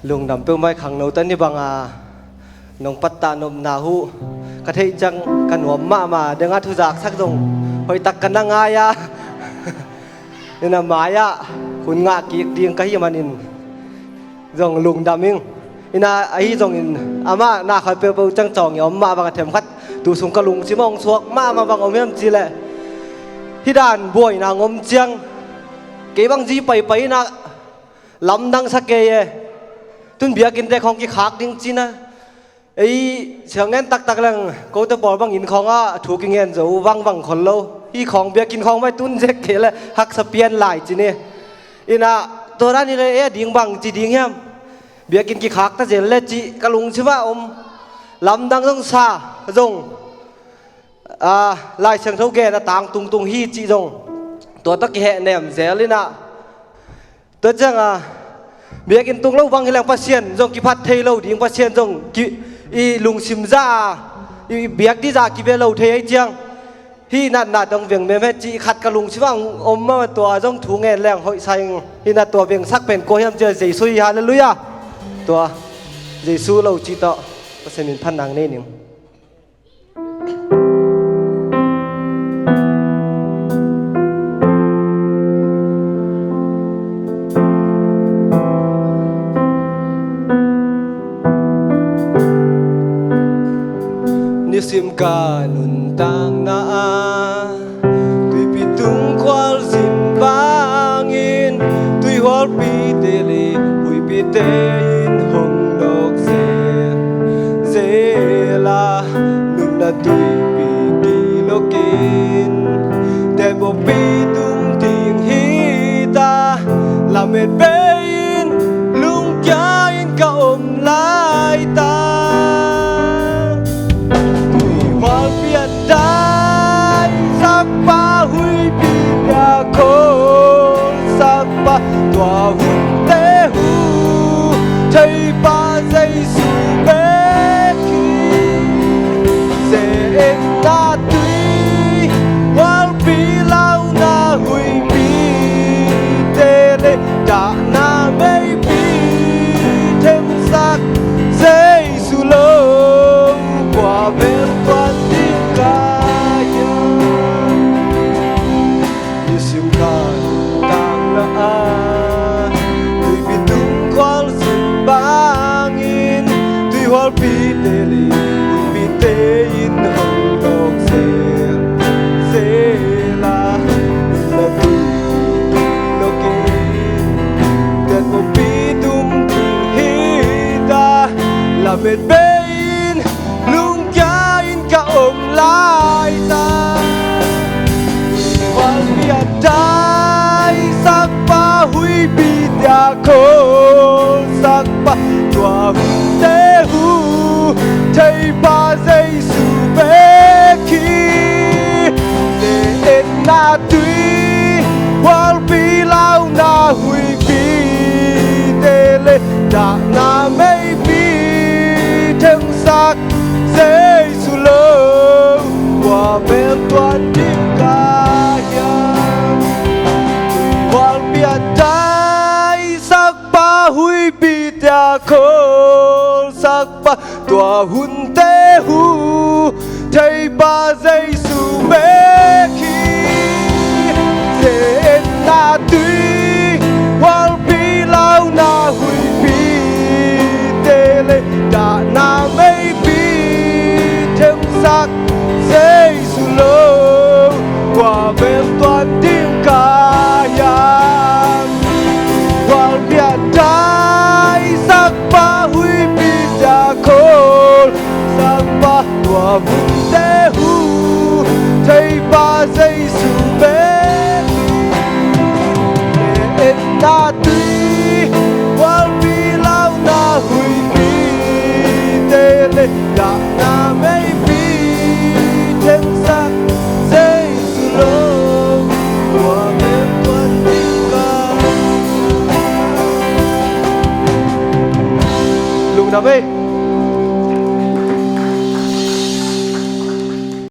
lùng đầm tiêu mai khẳng nấu tân đi bằng nông bắt ta nôm na hu cái thấy chăng cái nuông mà đang ăn thu giặc sắc dùng hồi tắc cái năng ai nên là mãi hun ngã kiệt tiếng cái gì mà nín dùng lùng đầm mình ina ai dùng ama na khai bêu chăng chong nhóm mà bằng thèm khát tu sung cái lùng chỉ mong suộc mà bằng ôm em chỉ lệ hi đàn buổi na ngom chiang cái bằng gì bay na lắm năng sắc kê tuân bia kinh tế không cái khác đinh chi na ấy chẳng nên tắc lang câu ta bỏ bằng in không thu kinh nghiệm dấu văng khôn lâu hi không bia kinh không phải tuân dễ kể là hắc sập pian lại chi nè ina tôi ra ni là điên bằng chỉ điên em bia kinh cái khác ta dễ là chỉ cái lùng chứ mà lắm năng giống xa dùng lại chẳng thấu kê là tàng tung hi chỉ dùng tôi tắc cái hệ nèm dễ lên tôi chẳng bia kinh tung lâu vang hay là pasien dùng cái phát thay lâu điên pasien dùng cái lùng sim ra bia đi ra cái về lâu thay ấy chăng hi nạt trong việc mẹ chị khát cả lùng chứ bằng ôm mà tua giống thú nghe leng hội xanh hi nạt tua việc sắc bền cô em chơi giấy suy hallelujah tua giấy su lâu chỉ tọ có sẽ mình phan nặng nên niệm sim ka nun tang na tui pitung kwal sim bangin tui hol pi tele hui pi te in hong dok se la nun na tui pi ki lokin te bo pi tung ting hi ta la met pe in lung kya in ka lai ta tua hun te hu thầy ba giây su bé khi sẽ ta tuy wal pi lao na hui pi te le đã na mei pi thêm sắc giây su lâu qua bên toàn tim ca như siêu ca tang na pi tele pi te in hong dok se la na tu lokin ten mo pi tum hi ta la met bein lung kya in ka lai ta wal pi dai sak pa hui pi ta ko sak pa tua te hu thầy ba giây su bé khi để na tuy wal pi lao na hui pi te le đã na mei pi thêm sắc giây su lâu qua bên toàn tim ca wal pi dai sắc ba hui pi ta khol sắc ba tua hun te hu thầy ba giây su bé khi dễ na tuy wal pi lao na hui pi te le đã na mei pi thêm sắc giây su lâu qua bên toàn tim ca yang wal pi dai sắc ba hui pi ta khol sắc ba tua hun te hu thầy ba giây su bé để na tuy wal pi lao na hui pi te le đã na mei pi thêm sắc giây su lâu qua bên toàn tim ca lùng đam mê